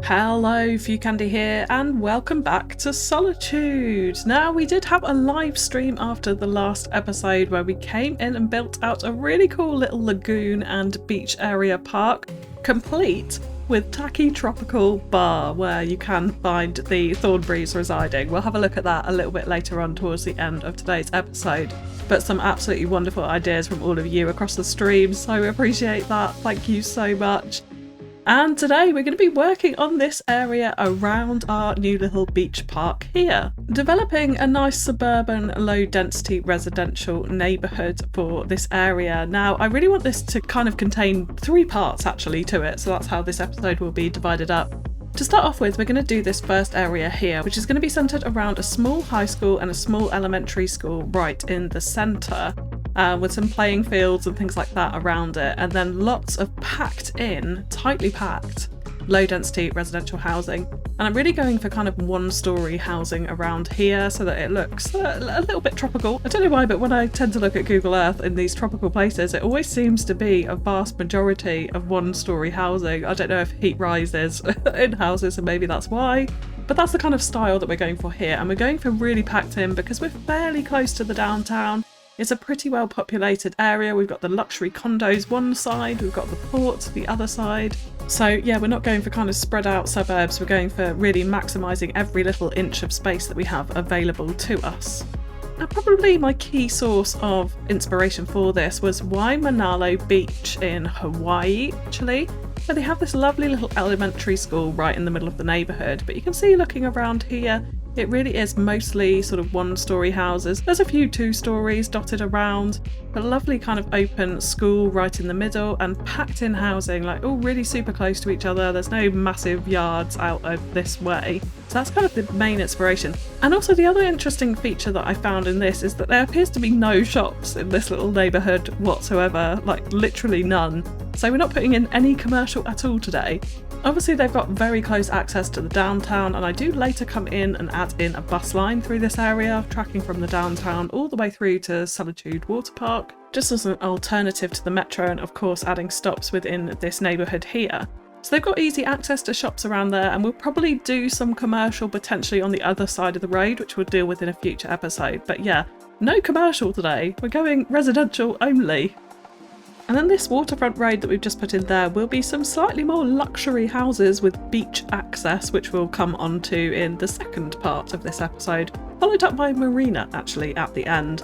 Hello, FewCandy here, and welcome back to Solitude. Now, we did have a live stream after the last episode where we came in and built out a really cool little lagoon and beach area park, complete with tacky tropical bar where you can find the Thornberrys residing. We'll have a look at that a little bit later on towards the end of today's episode. But some absolutely wonderful ideas from all of you across the stream, so we appreciate that. Thank you so much. And today we're going to be working on this area around our new little beach park here. Developing a nice suburban low density residential neighbourhood for this area. Now I really want this to kind of contain three parts actually to it, so that's how this episode will be divided up. To start off with, we're going to do this first area here, which is going to be centred around a small high school and a small elementary school right in the centre. With some playing fields and things like that around it, and then lots of tightly packed, low density residential housing. And I'm really going for kind of one-storey housing around here so that it looks a little bit tropical. I don't know why, but when I tend to look at Google Earth in these tropical places, it always seems to be a vast majority of one-storey housing. I don't know if heat rises in houses and maybe that's why, but that's the kind of style that we're going for here. And we're going for really packed in because we're fairly close to the downtown. It's a pretty well populated area. We've got the luxury condos one side, we've got the port the other side. So yeah, we're not going for kind of spread out suburbs, we're going for really maximising every little inch of space that we have available to us. Now probably my key source of inspiration for this was Waimanalo Beach in Hawaii actually, where they have this lovely little elementary school right in the middle of the neighbourhood. But you can see looking around here, it really is mostly sort of one-storey houses. There's a few two-storeys dotted around, a lovely kind of open school right in the middle and packed in housing, like all really super close to each other. There's no massive yards out of this way. So that's kind of the main inspiration. And also the other interesting feature that I found in this is that there appears to be no shops in this little neighbourhood whatsoever, like literally none. So we're not putting in any commercial at all today. Obviously they've got very close access to the downtown, and I do later come in and add in a bus line through this area, tracking from the downtown all the way through to Solitude Water Park, just as an alternative to the metro, and of course adding stops within this neighbourhood here. So they've got easy access to shops around there, and we'll probably do some commercial potentially on the other side of the road, which we'll deal with in a future episode. But yeah, no commercial today, we're going residential only. And then this waterfront road that we've just put in there will be some slightly more luxury houses with beach access, which we'll come onto in the second part of this episode, followed up by marina actually at the end.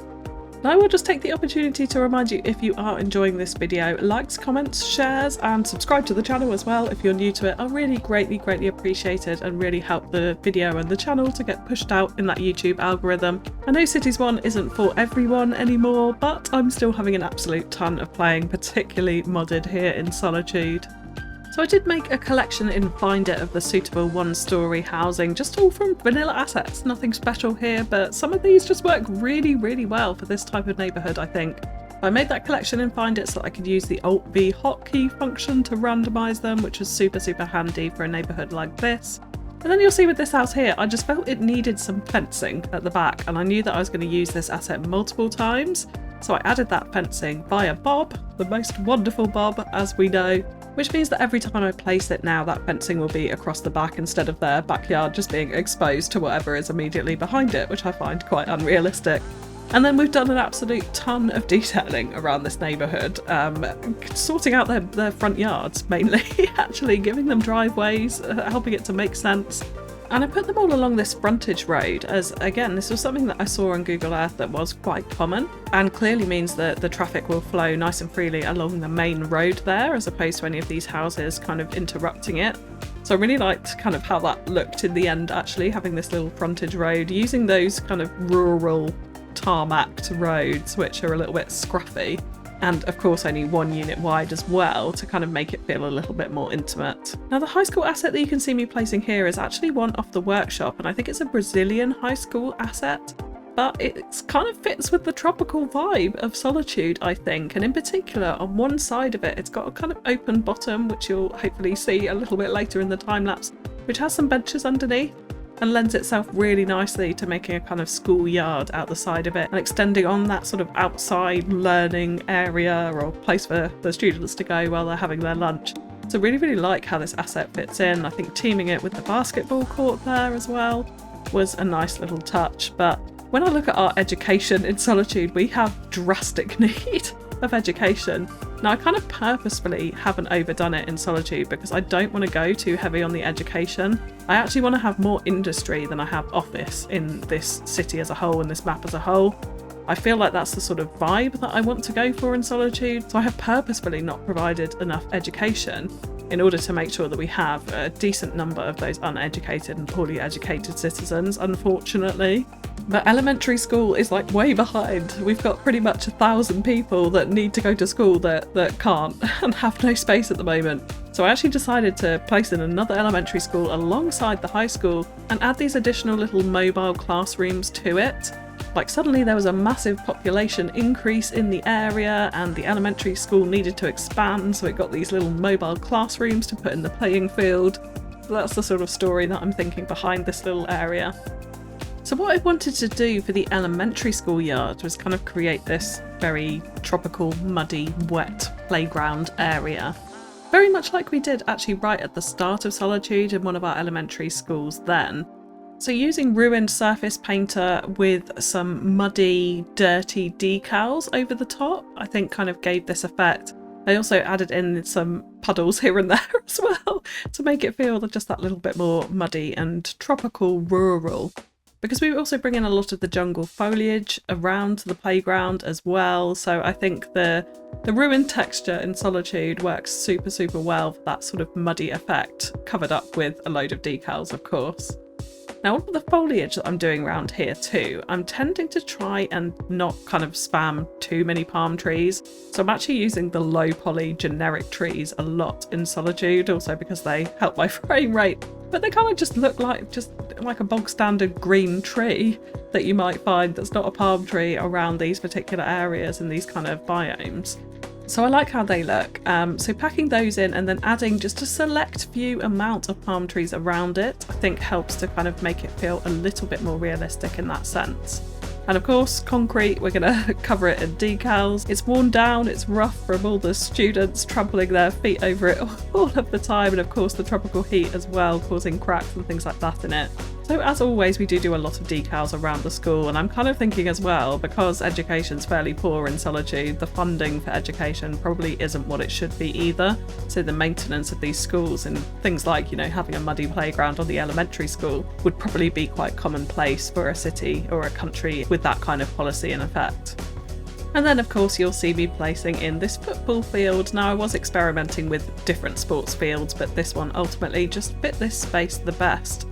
Now I will just take the opportunity to remind you, if you are enjoying this video, likes, comments, shares and subscribe to the channel as well if you're new to it are really greatly appreciated and really help the video and the channel to get pushed out in that YouTube algorithm. I know Cities 1 isn't for everyone anymore, but I'm still having an absolute ton of playing, particularly modded here in Solitude. So I did make a collection in Find It of the suitable one-storey housing, just all from vanilla assets, nothing special here, but some of these just work really well for this type of neighbourhood I think. I made that collection in Find It so that I could use the Alt-V hotkey function to randomise them, which was super handy for a neighbourhood like this. And then you'll see with this house here, I just felt it needed some fencing at the back, and I knew that I was going to use this asset multiple times, so I added that fencing via Bob, the most wonderful Bob as we know, which means that every time I place it now, that fencing will be across the back instead of their backyard just being exposed to whatever is immediately behind it, which I find quite unrealistic. And then we've done an absolute ton of detailing around this neighbourhood, sorting out their front yards mainly, actually giving them driveways, helping it to make sense. And I put them all along this frontage road as, again, this was something that I saw on Google Earth that was quite common and clearly means that the traffic will flow nice and freely along the main road there as opposed to any of these houses kind of interrupting it. So I really liked kind of how that looked in the end actually, having this little frontage road, using those kind of rural tarmacked roads which are a little bit scruffy. And of course only one unit wide as well to kind of make it feel a little bit more intimate. Now the high school asset that you can see me placing here is actually one off the workshop, and I think it's a Brazilian high school asset, but it kind of fits with the tropical vibe of Solitude I think, and in particular on one side of it it's got a kind of open bottom, which you'll hopefully see a little bit later in the time lapse, which has some benches underneath and lends itself really nicely to making a kind of schoolyard out the side of it and extending on that sort of outside learning area or place for the students to go while they're having their lunch. So really like how this asset fits in. I think teaming it with the basketball court there as well was a nice little touch. But when I look at our education in Solitude, we have drastic need of education. Now, I kind of purposefully haven't overdone it in Solitude because I don't want to go too heavy on the education. I actually want to have more industry than I have office in this city as a whole and this map as a whole. I feel like that's the sort of vibe that I want to go for in Solitude, so I have purposefully not provided enough education in order to make sure that we have a decent number of those uneducated and poorly educated citizens, unfortunately. But elementary school is like way behind. We've got pretty much 1,000 people that need to go to school that can't and have no space at the moment. So I actually decided to place in another elementary school alongside the high school and add these additional little mobile classrooms to it. Like suddenly there was a massive population increase in the area and the elementary school needed to expand, so it got these little mobile classrooms to put in the playing field. So that's the sort of story that I'm thinking behind this little area. So what I wanted to do for the elementary school yard was kind of create this very tropical, muddy, wet playground area. Very much like we did actually right at the start of Solitude in one of our elementary schools then. So using ruined surface painter with some muddy, dirty decals over the top, I think kind of gave this effect. I also added in some puddles here and there as well to make it feel just that little bit more muddy and tropical rural. Because we also bring in a lot of the jungle foliage around the playground as well, so I think the ruined texture in Solitude works super well for that sort of muddy effect, covered up with a load of decals of course. Now, all of the foliage that I'm doing around here too, I'm tending to try and not kind of spam too many palm trees. So I'm actually using the low poly generic trees a lot in Solitude, also because they help my frame rate. But they kind of just look like a bog standard green tree that you might find that's not a palm tree around these particular areas in these kind of biomes. So I like how they look. So packing those in and then adding just a select few amount of palm trees around it, I think helps to kind of make it feel a little bit more realistic in that sense. And of course, concrete, we're going to cover it in decals. It's worn down, it's rough from all the students trampling their feet over it all of the time, and of course the tropical heat as well, causing cracks and things like that in it. So as always, we do a lot of decals around the school, and I'm kind of thinking as well, because education's fairly poor in Solitude, the funding for education probably isn't what it should be either. So the maintenance of these schools and things like, you know, having a muddy playground on the elementary school would probably be quite commonplace for a city or a country with that kind of policy in effect. And then of course you'll see me placing in this football field. Now I was experimenting with different sports fields, but this one ultimately just fit this space the best.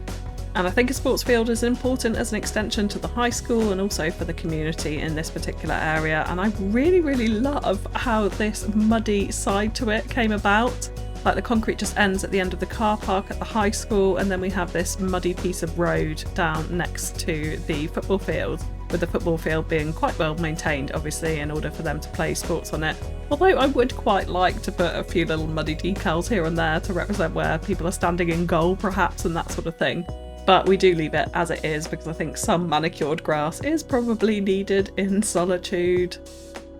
And I think a sports field is important as an extension to the high school and also for the community in this particular area. And I really love how this muddy side to it came about. Like the concrete just ends at the end of the car park at the high school, and then we have this muddy piece of road down next to the football field, with the football field being quite well maintained obviously in order for them to play sports on it. Although I would quite like to put a few little muddy decals here and there to represent where people are standing in goal perhaps and that sort of thing. But we do leave it as it is because I think some manicured grass is probably needed in Solitude.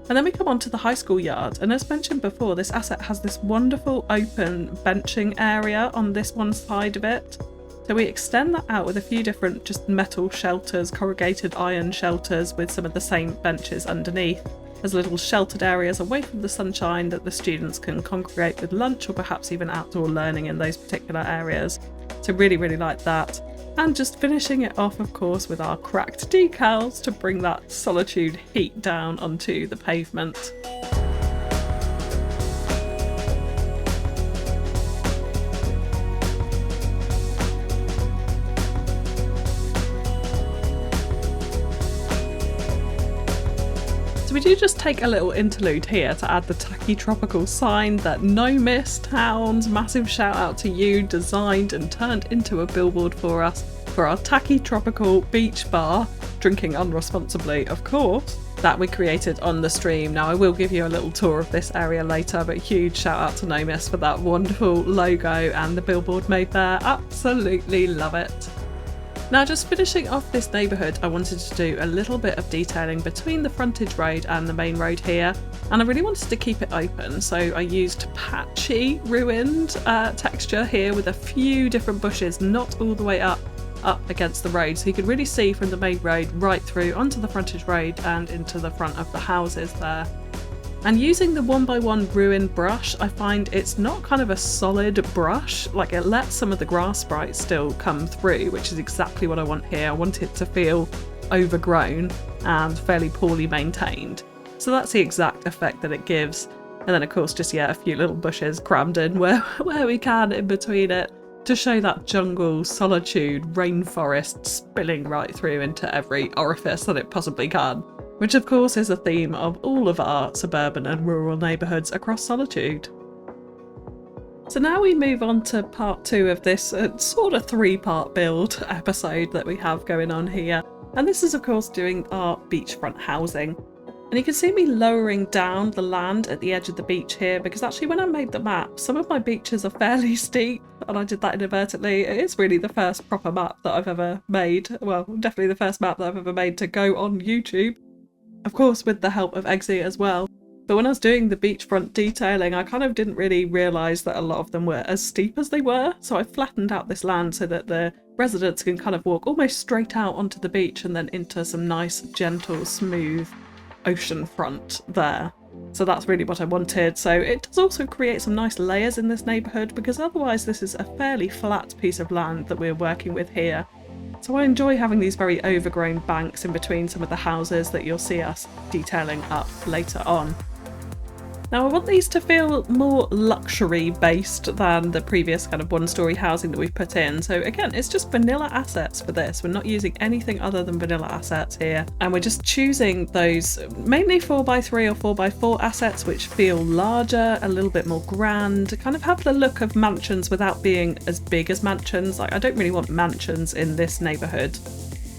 And then we come on to the high school yard, and as mentioned before, this asset has this wonderful open benching area on this one side of it. So we extend that out with a few different just metal shelters, corrugated iron shelters with some of the same benches underneath, as little sheltered areas away from the sunshine that the students can congregate with lunch or perhaps even outdoor learning in those particular areas. So really like that. And just finishing it off, of course, with our cracked decals to bring that Solitude heat down onto the pavement. So we do just take a little interlude here to add the tacky tropical sign that No Miss Towns, massive shout out to you, designed and turned into a billboard for us for our tacky tropical beach bar, drinking unresponsibly of course, that we created on the stream. Now I will give you a little tour of this area later, but huge shout out to No Miss for that wonderful logo and the billboard made there, absolutely love it. Now, just finishing off this neighbourhood, I wanted to do a little bit of detailing between the frontage road and the main road here, and I really wanted to keep it open, so I used patchy, ruined texture here with a few different bushes, not all the way up against the road, so you could really see from the main road right through onto the frontage road and into the front of the houses there. And using the 1x1 ruin brush, I find it's not kind of a solid brush, like it lets some of the grass sprites still come through, which is exactly what I want here. I want it to feel overgrown and fairly poorly maintained. So that's the exact effect that it gives. And then of course just, yeah, a few little bushes crammed in where we can in between it to show that jungle, solitude, rainforest spilling right through into every orifice that it possibly can. Which of course is a theme of all of our suburban and rural neighbourhoods across Solitude. So now we move on to part 2 of this sort of 3-part build episode that we have going on here. And this is of course doing our beachfront housing. And you can see me lowering down the land at the edge of the beach here, because actually when I made the map, some of my beaches are fairly steep, and I did that inadvertently. It is really the first proper map that I've ever made. Well, definitely the first map that I've ever made to go on YouTube. Of course with the help of Eggsy as well. But when I was doing the beachfront detailing, I kind of didn't really realise that a lot of them were as steep as they were, so I flattened out this land so that the residents can kind of walk almost straight out onto the beach and then into some nice, gentle, smooth ocean front there. So that's really what I wanted. So it does also create some nice layers in this neighbourhood, because otherwise this is a fairly flat piece of land that we're working with here. So I enjoy having these very overgrown banks in between some of the houses that you'll see us detailing up later on. Now I want these to feel more luxury based than the previous kind of 1-storey housing that we've put in. So again, it's just vanilla assets for this. We're not using anything other than vanilla assets here. And we're just choosing those mainly 4x3 or 4x4 assets which feel larger, a little bit more grand, kind of have the look of mansions without being as big as mansions. Like I don't really want mansions in this neighbourhood.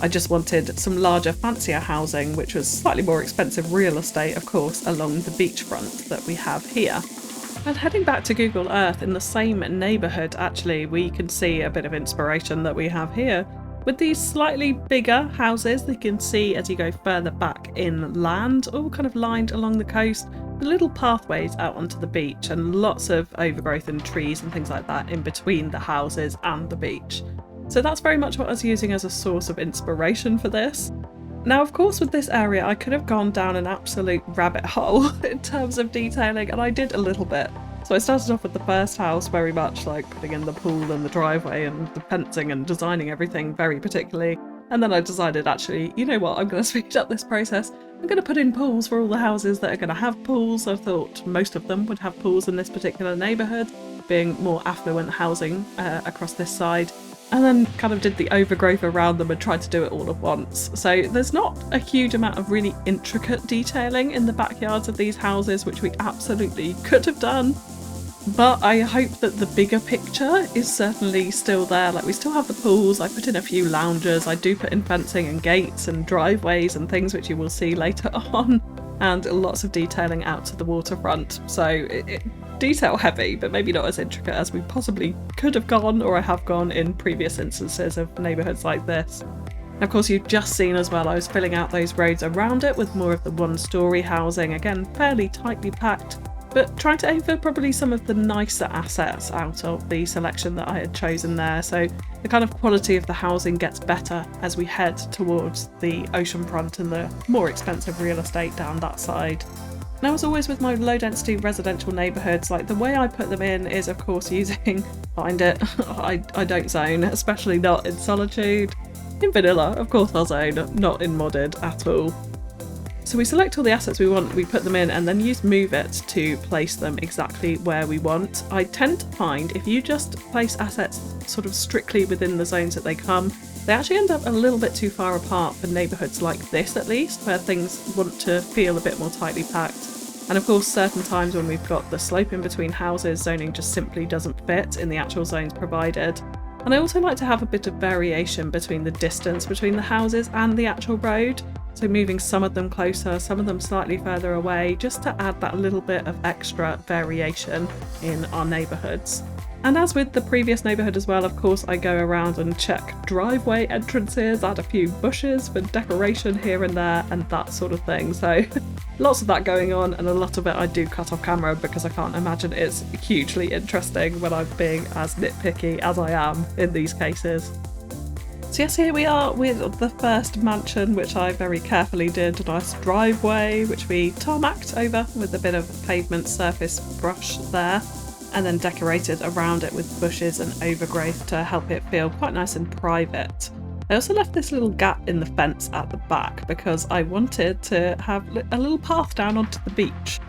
I just wanted some larger, fancier housing, which was slightly more expensive real estate, of course, along the beachfront that we have here. And heading back to Google Earth in the same neighbourhood, actually, we can see a bit of inspiration that we have here. With these slightly bigger houses that you can see as you go further back inland, all kind of lined along the coast, with little pathways out onto the beach and lots of overgrowth and trees and things like that in between the houses and the beach. So that's very much what I was using as a source of inspiration for this. Now, of course, with this area, I could have gone down an absolute rabbit hole in terms of detailing, and I did a little bit. So I started off with the first house, very much like putting in the pool and the driveway and the fencing and designing everything very particularly. And then I decided, actually, you know what, I'm going to speed up this process. I'm going to put in pools for all the houses that are going to have pools. I thought most of them would have pools in this particular neighbourhood, being more affluent housing across this side. And then kind of did the overgrowth around them and tried to do it all at once. So there's not a huge amount of really intricate detailing in the backyards of these houses, which we absolutely could have done. But I hope that the bigger picture is certainly still there. Like, we still have the pools, I put in a few loungers, I do put in fencing and gates and driveways and things which you will see later on, and lots of detailing out to the waterfront. So detail heavy, but maybe not as intricate as we possibly could have gone, or I have gone in previous instances of neighbourhoods like this. And of course, you've just seen as well, I was filling out those roads around it with more of the 1-storey housing, again fairly tightly packed, but trying to aim for probably some of the nicer assets out of the selection that I had chosen there. So the kind of quality of the housing gets better as we head towards the ocean front and the more expensive real estate down that side. Now, as always with my low density residential neighbourhoods, like the way I put them in is of course using, find it, I don't zone, especially not in Solitude. In vanilla, of course I'll zone, not in modded at all. So we select all the assets we want, we put them in, and then use Move It to place them exactly where we want. I tend to find if you just place assets sort of strictly within the zones that they come, they actually end up a little bit too far apart for neighbourhoods like this, at least, where things want to feel a bit more tightly packed. And of course, certain times when we've got the slope in between houses, zoning just simply doesn't fit in the actual zones provided. And I also like to have a bit of variation between the distance between the houses and the actual road. So moving some of them closer, some of them slightly further away, just to add that little bit of extra variation in our neighbourhoods. And as with the previous neighbourhood as well, of course, I go around and check driveway entrances, add a few bushes for decoration here and there, and that sort of thing. So lots of that going on, and a lot of it I do cut off camera because I can't imagine it's hugely interesting when I'm being as nitpicky as I am in these cases. So yes, here we are with the first mansion, which I very carefully did a nice driveway, which we tarmacked over with a bit of pavement surface brush there, and then decorated around it with bushes and overgrowth to help it feel quite nice and private. I also left this little gap in the fence at the back because I wanted to have a little path down onto the beach.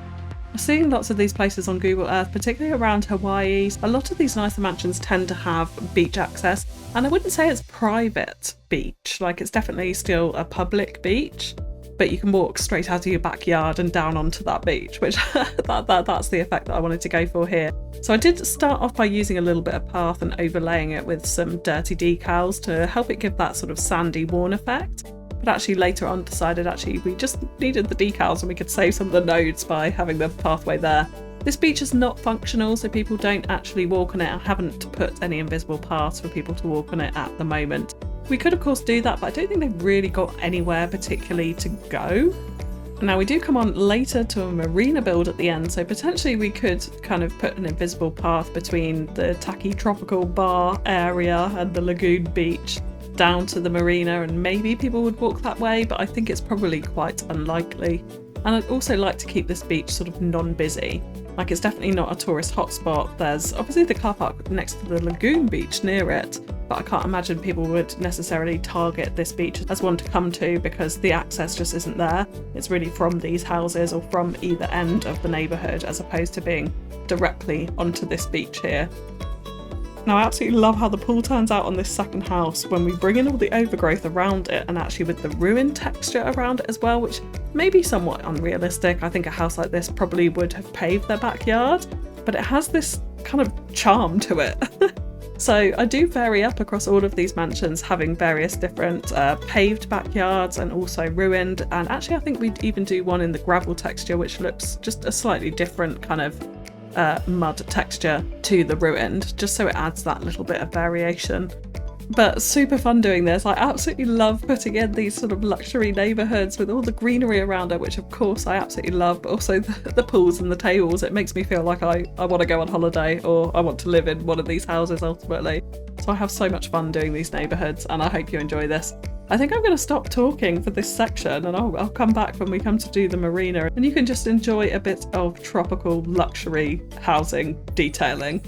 I've seen lots of these places on Google Earth, particularly around Hawaii. A lot of these nicer mansions tend to have beach access, and I wouldn't say it's private beach, like it's definitely still a public beach, but you can walk straight out of your backyard and down onto that beach, which that's the effect that I wanted to go for here. So I did start off by using a little bit of path and overlaying it with some dirty decals to help it give that sort of sandy worn effect. But actually later on decided we just needed the decals and we could save some of the nodes by having the pathway there. This beach is not functional, so people don't actually walk on it. I haven't put any invisible paths for people to walk on it at the moment. We could of course do that, but I don't think they've really got anywhere particularly to go. Now we do come on later to a marina build at the end, so potentially we could kind of put an invisible path between the tacky tropical bar area and the lagoon beach down to the marina, and maybe people would walk that way, but I think it's probably quite unlikely. And I'd also like to keep this beach sort of non-busy. Like, it's definitely not a tourist hotspot. There's obviously the car park next to the lagoon beach near it, but I can't imagine people would necessarily target this beach as one to come to because the access just isn't there. It's really from these houses or from either end of the neighbourhood as opposed to being directly onto this beach here. Now, I absolutely love how the pool turns out on this second house when we bring in all the overgrowth around it, and actually with the ruined texture around it as well, which may be somewhat unrealistic. I think a house like this probably would have paved their backyard, but it has this kind of charm to it. So I do vary up across all of these mansions, having various different paved backyards and also ruined, and actually I think we'd even do one in the gravel texture, which looks just a slightly different kind of mud texture to the ruined, just so it adds that little bit of variation. But super fun doing this. I absolutely love putting in these sort of luxury neighbourhoods with all the greenery around it, which of course I absolutely love, but also the pools and the tables. It makes me feel like I want to go on holiday, or I want to live in one of these houses ultimately. So I have so much fun doing these neighbourhoods, and I hope you enjoy this. I think I'm going to stop talking for this section, and I'll come back when we come to do the marina, and you can just enjoy a bit of tropical luxury housing detailing.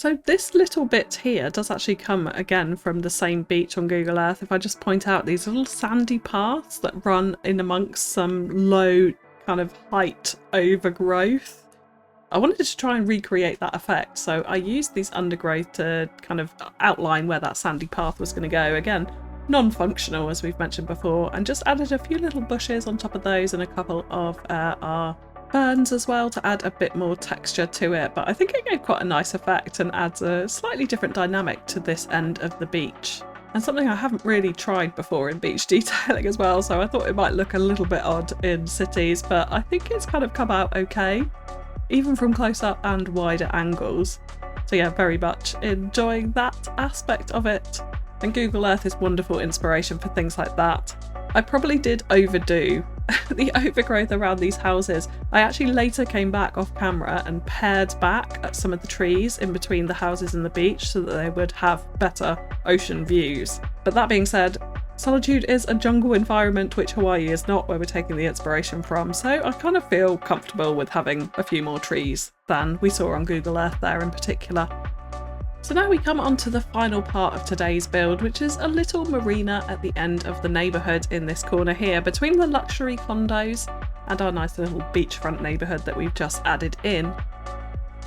So this little bit here does actually come again from the same beach on Google Earth. If I just point out these little sandy paths that run in amongst some low kind of height overgrowth. I wanted to try and recreate that effect, so I used these undergrowth to kind of outline where that sandy path was going to go. Again, non-functional as we've mentioned before, and just added a few little bushes on top of those and a couple of our ferns as well to add a bit more texture to it. But I think it gave quite a nice effect and adds a slightly different dynamic to this end of the beach. And something I haven't really tried before in beach detailing as well, so I thought it might look a little bit odd in cities, but I think it's kind of come out okay, even from close up and wider angles. So yeah, very much enjoying that aspect of it. And Google Earth is wonderful inspiration for things like that. I probably did overdo the overgrowth around these houses. I actually later came back off camera and pared back at some of the trees in between the houses and the beach so that they would have better ocean views. But that being said, Solitude is a jungle environment, which Hawaii is not, where we're taking the inspiration from, so I kind of feel comfortable with having a few more trees than we saw on Google Earth there in particular. So now we come on to the final part of today's build, which is a little marina at the end of the neighbourhood in this corner here, between the luxury condos and our nice little beachfront neighbourhood that we've just added in.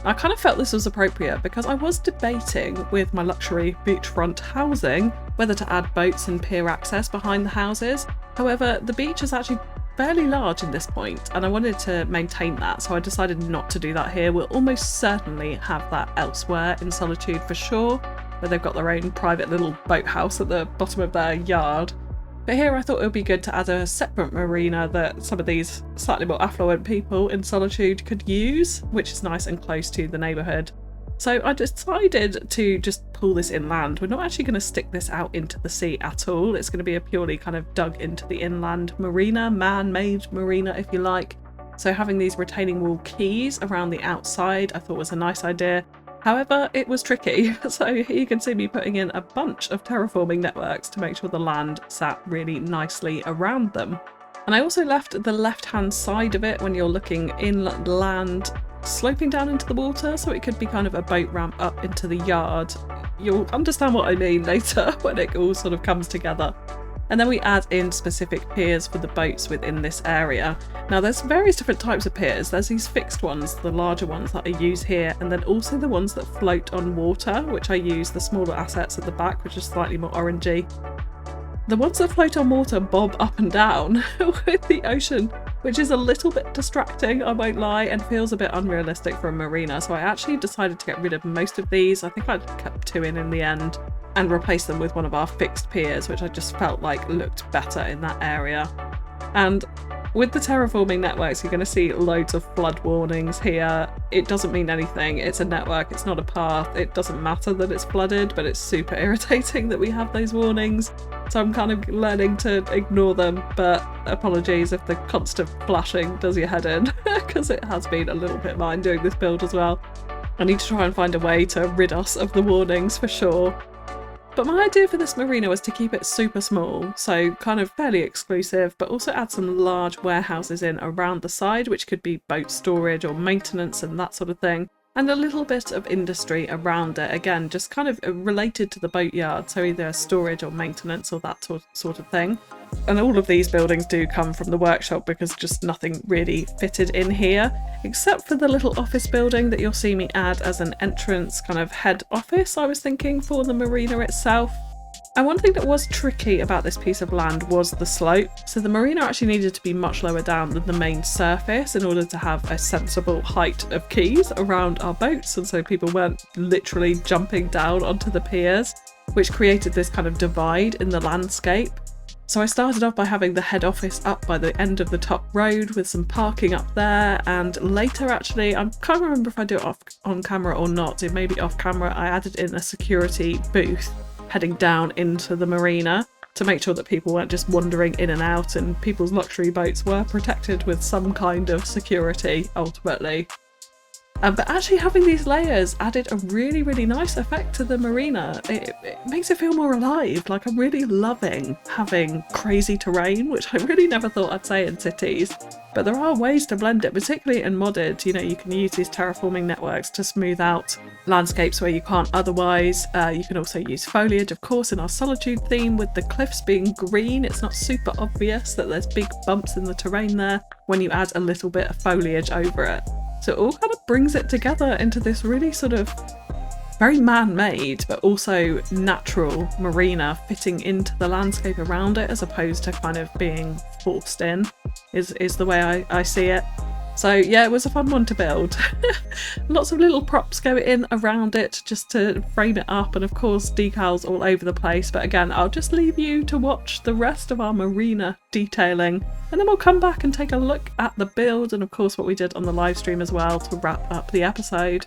I kind of felt this was appropriate because I was debating with my luxury beachfront housing whether to add boats and pier access behind the houses. However, the beach is actually fairly large in this point and I wanted to maintain that, so I decided not to do that here. We'll almost certainly have that elsewhere in Solitude for sure, where they've got their own private little boathouse at the bottom of their yard. But here I thought it would be good to add a separate marina that some of these slightly more affluent people in Solitude could use, which is nice and close to the neighbourhood. So I decided to just pull this inland. We're not actually going to stick this out into the sea at all. It's going to be a purely kind of dug into the inland marina, man-made marina if you like. So having these retaining wall quays around the outside I thought was a nice idea. However, it was tricky. So here you can see me putting in a bunch of terraforming networks to make sure the land sat really nicely around them. And I also left the left-hand side of it, when you're looking inland, sloping down into the water, so it could be kind of a boat ramp up into the yard. You'll understand what I mean later when it all sort of comes together. And then we add in specific piers for the boats within this area. Now there's various different types of piers. There's these fixed ones, the larger ones that I use here, and then also the ones that float on water, which I use the smaller assets at the back, which is slightly more orangey. The ones that float on water bob up and down with the ocean, which is a little bit distracting, I won't lie, and feels a bit unrealistic for a marina. So I actually decided to get rid of most of these. I think I kept 2 in the end and replace them with one of our fixed piers, which I just felt like looked better in that area. And with the terraforming networks, you're going to see loads of flood warnings here. It doesn't mean anything. It's a network, it's not a path. It doesn't matter that it's flooded, but it's super irritating that we have those warnings. So I'm kind of learning to ignore them, but apologies if the constant flashing does your head in, because it has been a little bit mine doing this build as well. I need to try and find a way to rid us of the warnings for sure. But my idea for this marina was to keep it super small, so kind of fairly exclusive, but also add some large warehouses in around the side, which could be boat storage or maintenance and that sort of thing, and a little bit of industry around it, again just kind of related to the boatyard, so either storage or maintenance or that sort of thing. And all of these buildings do come from the workshop because just nothing really fitted in here, except for the little office building that you'll see me add as an entrance kind of head office, I was thinking, for the marina itself. And one thing that was tricky about this piece of land was the slope. So the marina actually needed to be much lower down than the main surface in order to have a sensible height of quays around our boats, and so people weren't literally jumping down onto the piers, which created this kind of divide in the landscape. So I started off by having the head office up by the end of the top road with some parking up there, and later actually, I can't remember if I do it on camera or not, it may be off camera, I added in a security booth heading down into the marina to make sure that people weren't just wandering in and out, and people's luxury boats were protected with some kind of security ultimately. But actually having these layers added a really, really nice effect to the marina. It makes it feel more alive. Like, I'm really loving having crazy terrain, which I really never thought I'd say in cities. but there are ways to blend it, particularly in modded. You know, you can use these terraforming networks to smooth out landscapes where you can't otherwise. You can also use foliage, of course, in our Solitude theme with the cliffs being green. It's not super obvious that there's big bumps in the terrain there when you add a little bit of foliage over it. So it all kind of brings it together into this really sort of very man-made but also natural marina fitting into the landscape around it, as opposed to kind of being forced in, is the way I see it. So yeah, it was a fun one to build. Lots of little props go in around it just to frame it up, and of course decals all over the place. But again, I'll just leave you to watch the rest of our marina detailing, and then we'll come back and take a look at the build and of course what we did on the live stream as well to wrap up the episode.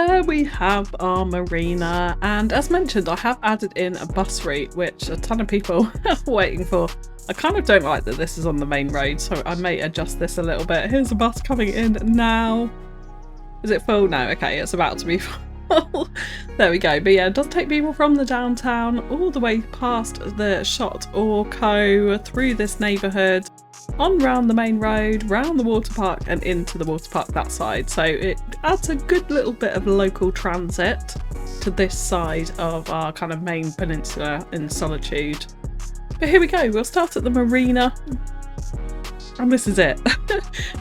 there we have our marina, and as mentioned, I have added in a bus route, which a ton of people are waiting for. I kind of don't like that this is on the main road, so I may adjust this a little bit. Here's a bus coming in now. Is it full now? Okay, it's about to be full. There we go. But yeah, it does take people from the downtown all the way past the Shot Orco, through this neighbourhood, on round the main road, round the water park and into the water park that side. So it adds a good little bit of local transit to this side of our kind of main peninsula in Solitude. But here we go, we'll start at the marina. And this is it.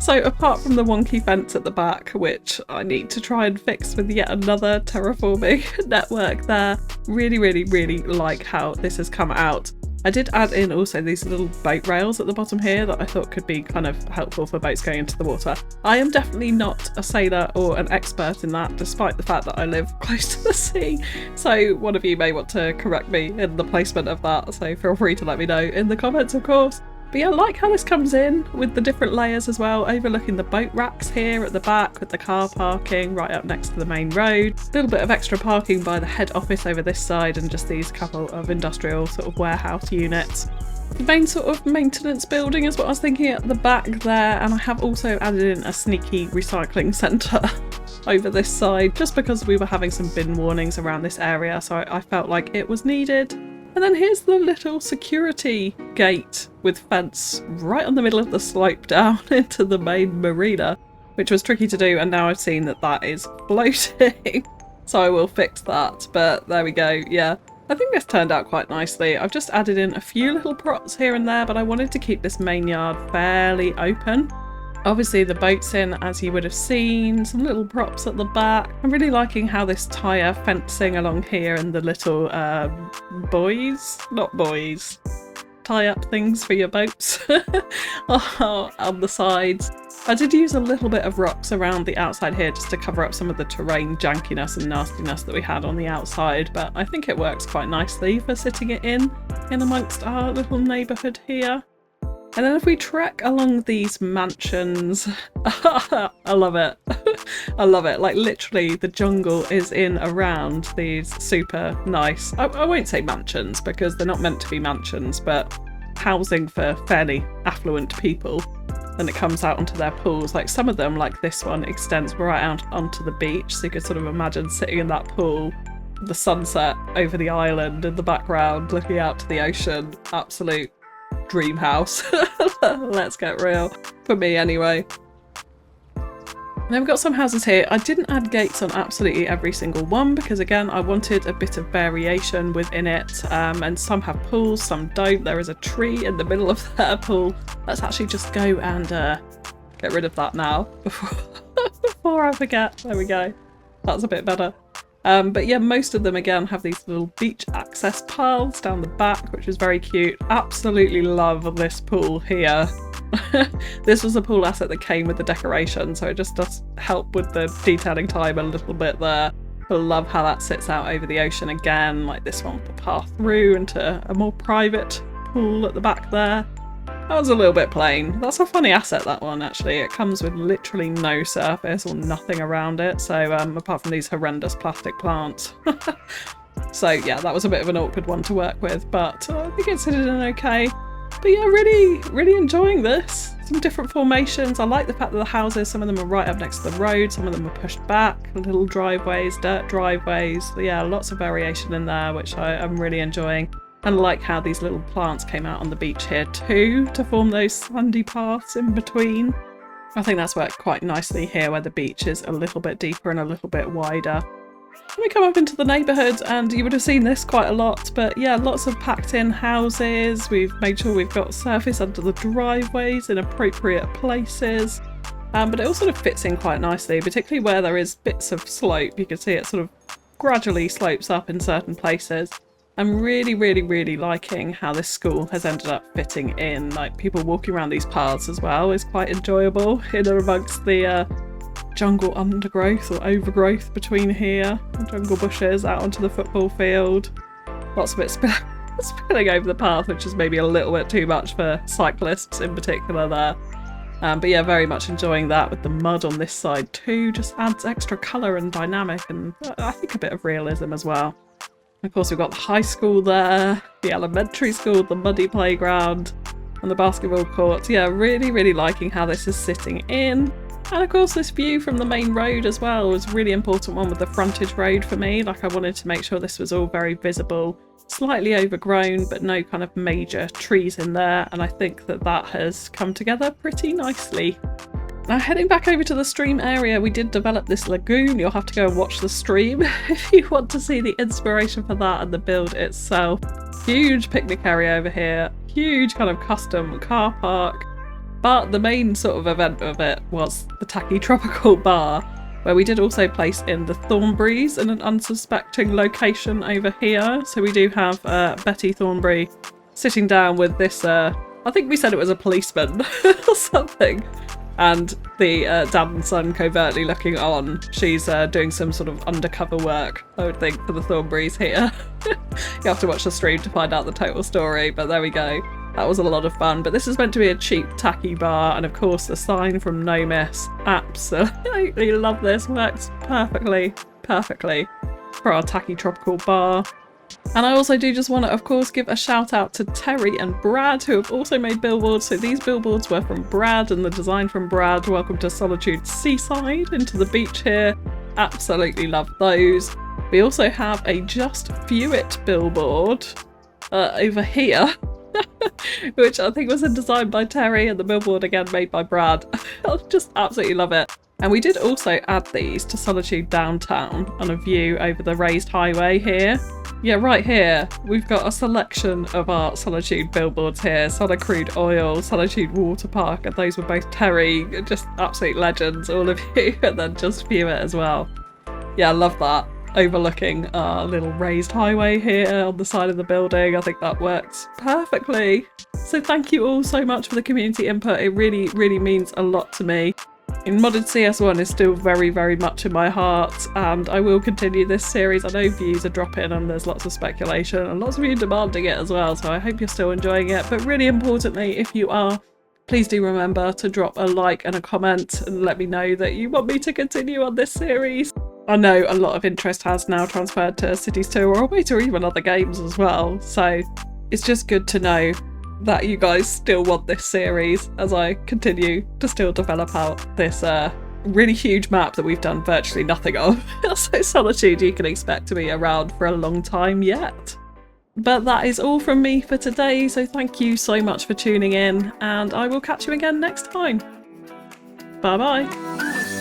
So apart from the wonky fence at the back, which I need to try and fix with yet another terraforming network there, really like how this has come out. I did add in also these little boat rails at the bottom here that I thought could be kind of helpful for boats going into the water. I am definitely not a sailor or an expert in that, despite the fact that I live close to the sea. So one of you may want to correct me in the placement of that, so feel free to let me know in the comments, of course. But yeah, I like how this comes in with the different layers as well, overlooking the boat racks here at the back with the car parking right up next to the main road. A little bit of extra parking by the head office over this side, and just these couple of industrial sort of warehouse units. The main sort of maintenance building is what I was thinking at the back there, and I have also added in a sneaky recycling centre over this side, just because we were having some bin warnings around this area, so I felt like it was needed. And then here's the little security gate with fence right on the middle of the slope down into the main marina, which was tricky to do, and now I've seen that that is floating. So I will fix that, but there we go, yeah. I think this turned out quite nicely. I've just added in a few little props here and there, but I wanted to keep this main yard fairly open. Obviously the boat's in, as you would have seen, some little props at the back. I'm really liking how this tyre fencing along here and the little tie-up things for your boats on the sides. I did use a little bit of rocks around the outside here just to cover up some of the terrain jankiness and nastiness that we had on the outside, but I think it works quite nicely for sitting it in amongst our little neighbourhood here. And then if we trek along these mansions, I love it. I love it. Like literally the jungle is in around these super nice, I won't say mansions because they're not meant to be mansions, but housing for fairly affluent people. And it comes out onto their pools. Like some of them, like this one, extends right out onto the beach. So you could sort of imagine sitting in that pool, the sunset over the island in the background, looking out to the ocean. Absolute dream house. Let's get real. For me anyway. And then we've got some houses here. I didn't add gates on absolutely every single one because again I wanted a bit of variation within it, and some have pools, some don't. There is a tree in the middle of their pool. Let's actually just go and get rid of that now before I forget. There we go. That's a bit better. But yeah, most of them again have these little beach access paths down the back, which is very cute. Absolutely love this pool here. This was a pool asset that came with the decoration, so it just does help with the detailing time a little bit there. I love how that sits out over the ocean again, like this one with the path through into a more private pool at the back there. That was a little bit plain. That's a funny asset, that one, actually. It comes with literally no surface or nothing around it, so apart from these horrendous plastic plants. So yeah, that was a bit of an awkward one to work with, but I think it's hidden in okay. But yeah, really enjoying this. Some different formations. I like the fact that the houses, some of them are right up next to the road, some of them are pushed back, little driveways, dirt driveways. Yeah, lots of variation in there, which I'm really enjoying. And I like how these little plants came out on the beach here too, to form those sandy paths in between. I think that's worked quite nicely here, where the beach is a little bit deeper and a little bit wider. We come up into the neighbourhood, and you would have seen this quite a lot, but yeah, lots of packed in houses. We've made sure we've got surface under the driveways in appropriate places. But it all sort of fits in quite nicely, particularly where there is bits of slope. You can see it sort of gradually slopes up in certain places. I'm really liking how this school has ended up fitting in. Like, people walking around these paths as well is quite enjoyable in and amongst the jungle undergrowth or overgrowth between here. Jungle bushes out onto the football field. Lots of it spilling over the path, which is maybe a little bit too much for cyclists in particular there. But yeah, very much enjoying that with the mud on this side too. Just adds extra colour and dynamic, and I think a bit of realism as well. Of course, we've got the high school there, the elementary school, the muddy playground, and the basketball courts. Yeah, really, really liking how this is sitting in. And of course, this view from the main road as well was a really important one with the frontage road for me. Like, I wanted to make sure this was all very visible, slightly overgrown, but no kind of major trees in there. And I think that that has come together pretty nicely. Now, heading back over to the stream area, we did develop this lagoon. You'll have to go and watch the stream if you want to see the inspiration for that and the build itself. Huge picnic area over here, huge kind of custom car park. But the main sort of event of it was the tacky tropical bar, where we did also place in the Thornberrys in an unsuspecting location over here. So we do have Betty Thornberry sitting down with this, I think we said it was a policeman or something. And the dad and son covertly looking on. She's doing some sort of undercover work, I would think, for the Thornberrys here. You have to watch the stream to find out the total story, but there we go. That was a lot of fun. But this is meant to be a cheap, tacky bar, and of course the sign from No Miss. Absolutely love this. Works perfectly for our tacky tropical bar. And I also do just want to, of course, give a shout out to Terry and Brad, who have also made billboards. So these billboards were from Brad and the design from Brad. Welcome to Solitude Seaside, into the beach here. Absolutely love those. We also have a Just View It billboard over here, which I think was a design by Terry, and the billboard again made by Brad. I just absolutely love it. And we did also add these to Solitude Downtown on a view over the raised highway here. Yeah, right here, we've got a selection of our Solitude billboards here. Solid Crude Oil, Solitude Water Park, and those were both Terry, just absolute legends, all of you, and then Just View It as well. Yeah, I love that. Overlooking our little raised highway here on the side of the building. I think that works perfectly. So thank you all so much for the community input. It really, really means a lot to me. And modded CS1 is still very, very much in my heart, and I will continue this series. I know views are dropping and there's lots of speculation and lots of you demanding it as well, so I hope you're still enjoying it. But really importantly, if you are, please do remember to drop a like and a comment and let me know that you want me to continue on this series. I know a lot of interest has now transferred to Cities 2 or even other games as well, so it's just good to know that you guys still want this series as I continue to still develop out this really huge map that we've done virtually nothing of. So Solitude you can expect to be around for a long time yet. But that is all from me for today, so thank you so much for tuning in, and I will catch you again next time. Bye bye.